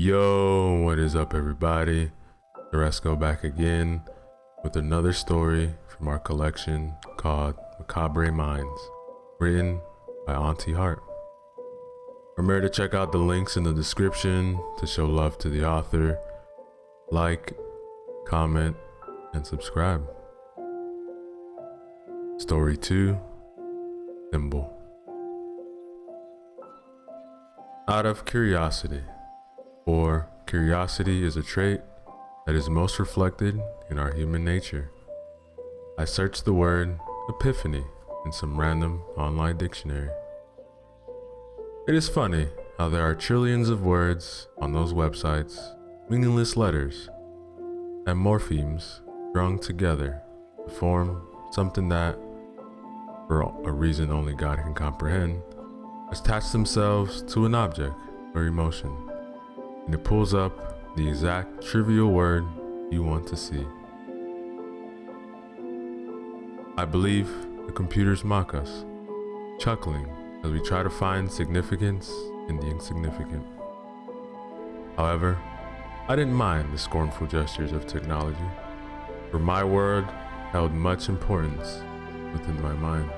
Yo, what is up everybody? Teresco back again with another story from our collection called Macabre Minds, written by Auntie Hart. Remember to check out the links in the description to show love to the author. Like, comment, and subscribe. Story 2, Thimble. Out of curiosity, or curiosity is a trait that is most reflected in our human nature. I searched the word epiphany in some random online dictionary. It is funny how there are trillions of words on those websites, meaningless letters, and morphemes strung together to form something that, for a reason only God can comprehend, attach themselves to an object or emotion, and it pulls up the exact trivial word you want to see. I believe the computers mock us, chuckling as we try to find significance in the insignificant. However, I didn't mind the scornful gestures of technology, for my word held much importance within my mind.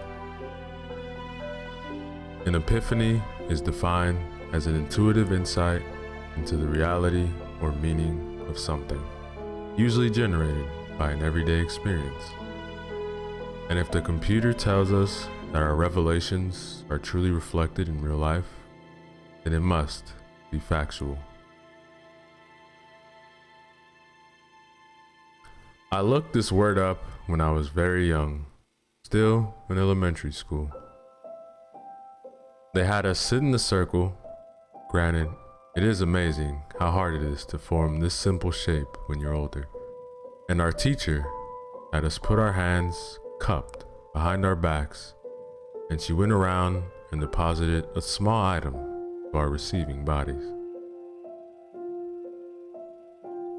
An epiphany is defined as an intuitive insight into the reality or meaning of something, usually generated by an everyday experience. And if the computer tells us that our revelations are truly reflected in real life, then it must be factual. I looked this word up when I was very young, still in elementary school. They had us sit in a circle. Granted, it is amazing how hard it is to form this simple shape when you're older. And our teacher had us put our hands cupped behind our backs, and she went around and deposited a small item to our receiving bodies.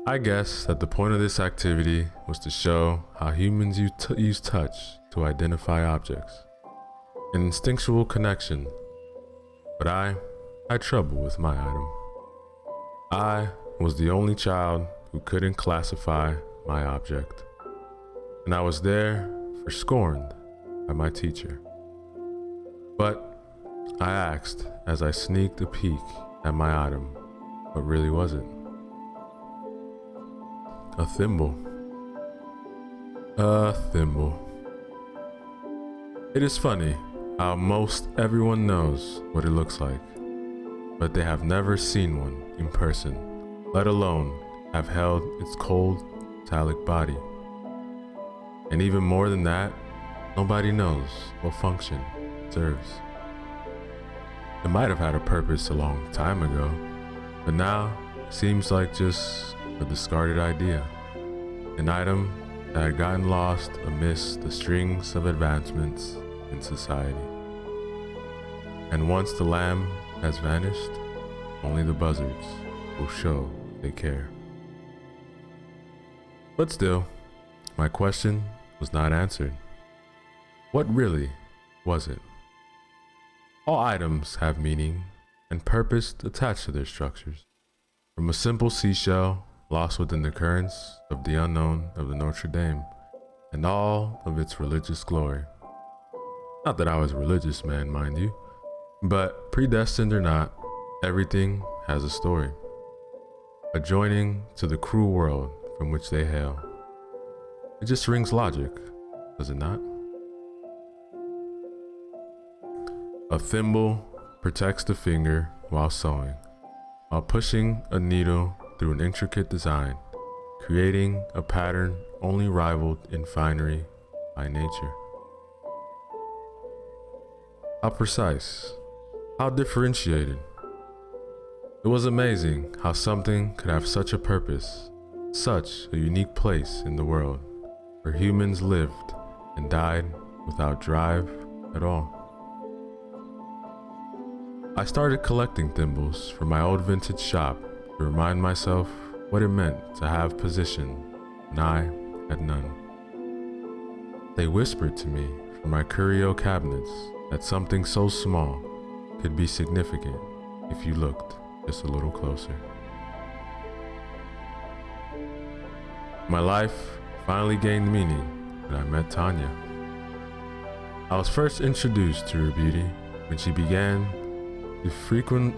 I guess that the point of this activity was to show how humans use touch to identify objects, an instinctual connection. But I had trouble with my item. I was the only child who couldn't classify my object, and I was there for scorned by my teacher. But I asked as I sneaked a peek at my item, what really was it? A thimble. A thimble. It is funny how most everyone knows what it looks like, but they have never seen one in person, let alone have held its cold, metallic body. And even more than that, nobody knows what function it serves. It might have had a purpose a long time ago, but now it seems like just a discarded idea, an item that had gotten lost amidst the strings of advancements in society. And once the lamb has vanished, only the buzzards will show they care. But still, my question was not answered. What really was it? All items have meaning and purpose attached to their structures. From a simple seashell lost within the currents of the unknown of the Notre Dame and all of its religious glory. Not that I was a religious man, mind you, but predestined or not, everything has a story, adjoining to the cruel world from which they hail. It just rings logic, does it not? A thimble protects the finger while sewing, while pushing a needle through an intricate design, creating a pattern only rivaled in finery by nature. How precise, how differentiated. It was amazing how something could have such a purpose, such a unique place in the world, where humans lived and died without drive at all. I started collecting thimbles from my old vintage shop to remind myself what it meant to have position when I had none. They whispered to me from my curio cabinets that something so small could be significant if you looked just a little closer. My life finally gained meaning when I met Tanya. I was first introduced to her beauty when she began to frequent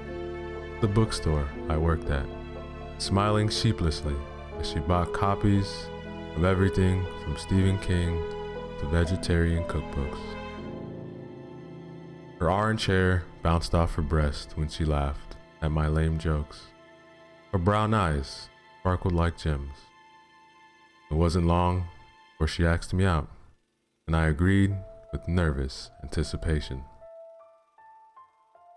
the bookstore I worked at, smiling sheepishly as she bought copies of everything from Stephen King to vegetarian cookbooks. Her orange hair bounced off her breast when she laughed at my lame jokes. Her brown eyes sparkled like gems. It wasn't long before she asked me out, and I agreed with nervous anticipation.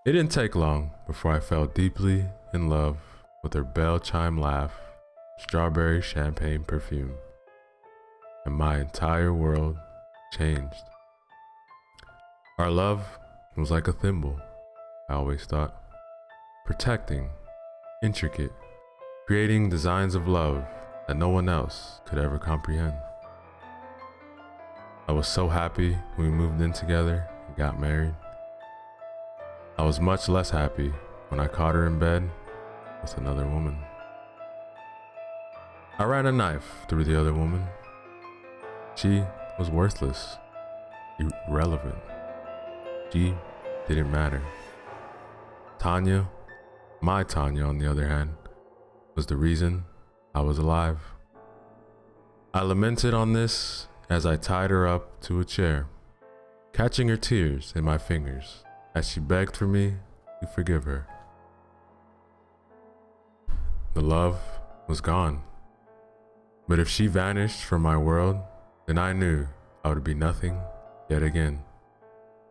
It didn't take long before I fell deeply in love with her bell chime laugh, strawberry champagne perfume, and my entire world changed. Our love was like a thimble, I always thought, protecting, intricate, creating designs of love that no one else could ever comprehend. I was so happy when we moved in together and got married. I was much less happy when I caught her in bed with another woman. I ran a knife through the other woman. She was worthless, irrelevant. She didn't matter. Tanya, my Tanya on the other hand, was the reason I was alive. I lamented on this as I tied her up to a chair, catching her tears in my fingers as she begged for me to forgive her. The love was gone, but if she vanished from my world, then I knew I would be nothing yet again.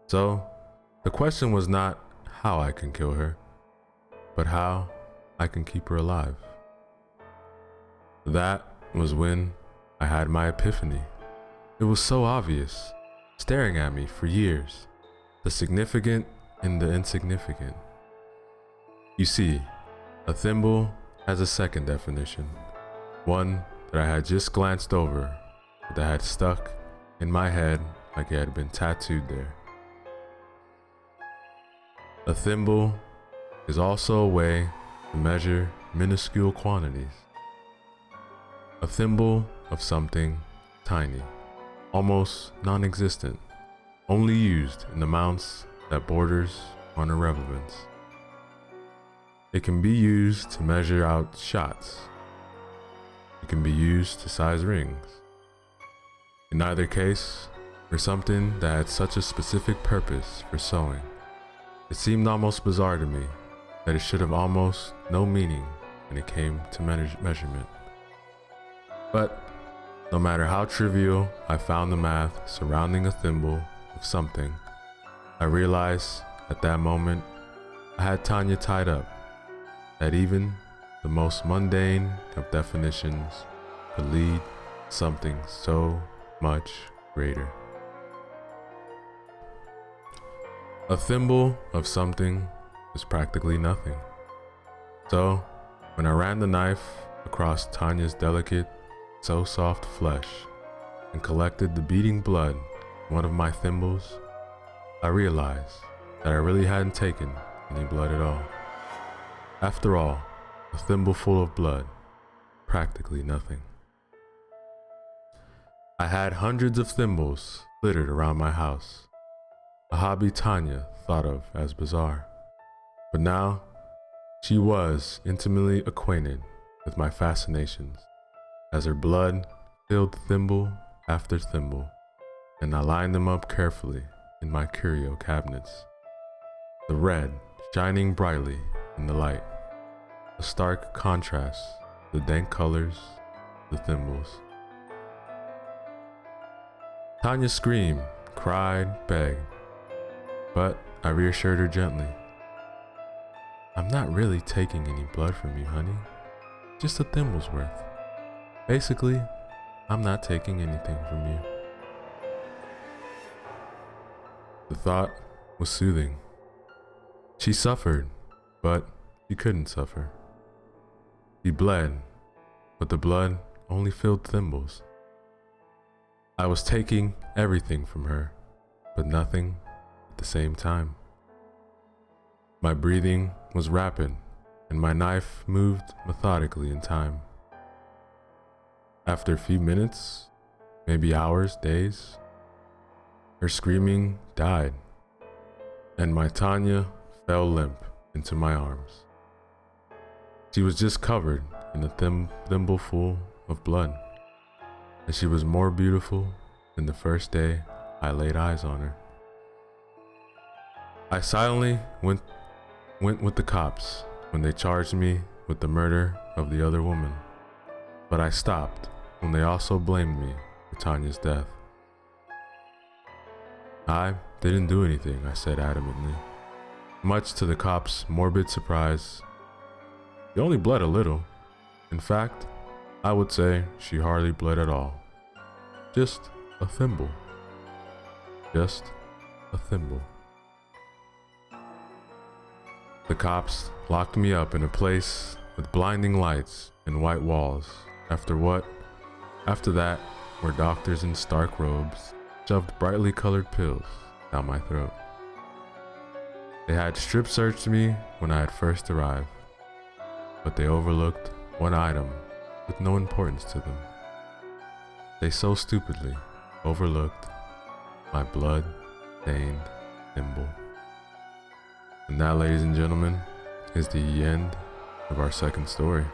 So, the question was not how I can kill her, but how I can keep her alive. That was when I had my epiphany. It was so obvious, staring at me for years, the significant and the insignificant. You see, a thimble has a second definition, one that I had just glanced over, but that had stuck in my head like it had been tattooed there. A thimble is also a way to measure minuscule quantities. A thimble of something tiny, almost non-existent, only used in amounts that borders on irrelevance. It can be used to measure out shots. It can be used to size rings. In either case, for something that had such a specific purpose for sewing, it seemed almost bizarre to me that it should have almost no meaning when it came to measurement. But no matter how trivial I found the math surrounding a thimble of something, I realized at that moment I had Tanya tied up, that even the most mundane of definitions could lead to something so much greater. A thimble of something is practically nothing. So, when I ran the knife across Tanya's delicate, so soft flesh and collected the beating blood in one of my thimbles, I realized that I really hadn't taken any blood at all. After all, a thimble full of blood, practically nothing. I had hundreds of thimbles littered around my house, a hobby Tanya thought of as bizarre. But now, she was intimately acquainted with my fascinations, as her blood filled thimble after thimble, and I lined them up carefully in my curio cabinets. The red shining brightly in the light, a stark contrast to the dank colors of the thimbles. Tanya screamed, cried, begged, but I reassured her gently. I'm not really taking any blood from you, honey. Just a thimble's worth. Basically, I'm not taking anything from you. The thought was soothing. She suffered, but she couldn't suffer. She bled, but the blood only filled thimbles. I was taking everything from her, but nothing at the same time. My breathing was rapid, and my knife moved methodically in time. After a few minutes, maybe hours, days, her screaming died, and my Tanya fell limp into my arms. She was just covered in a thimble full of blood, and she was more beautiful than the first day I laid eyes on her. I silently went with the cops when they charged me with the murder of the other woman, but I stopped when they also blamed me for Tanya's death. I didn't do anything, I said adamantly. Much to the cops' morbid surprise, she only bled a little. In fact, I would say she hardly bled at all. Just a thimble. Just a thimble. The cops locked me up in a place with blinding lights and white walls. After that were doctors in stark robes shoved brightly colored pills down my throat. They had strip searched me when I had first arrived, but they overlooked one item with no importance to them. They so stupidly overlooked my blood-stained thimble. And that, ladies and gentlemen, is the end of our second story.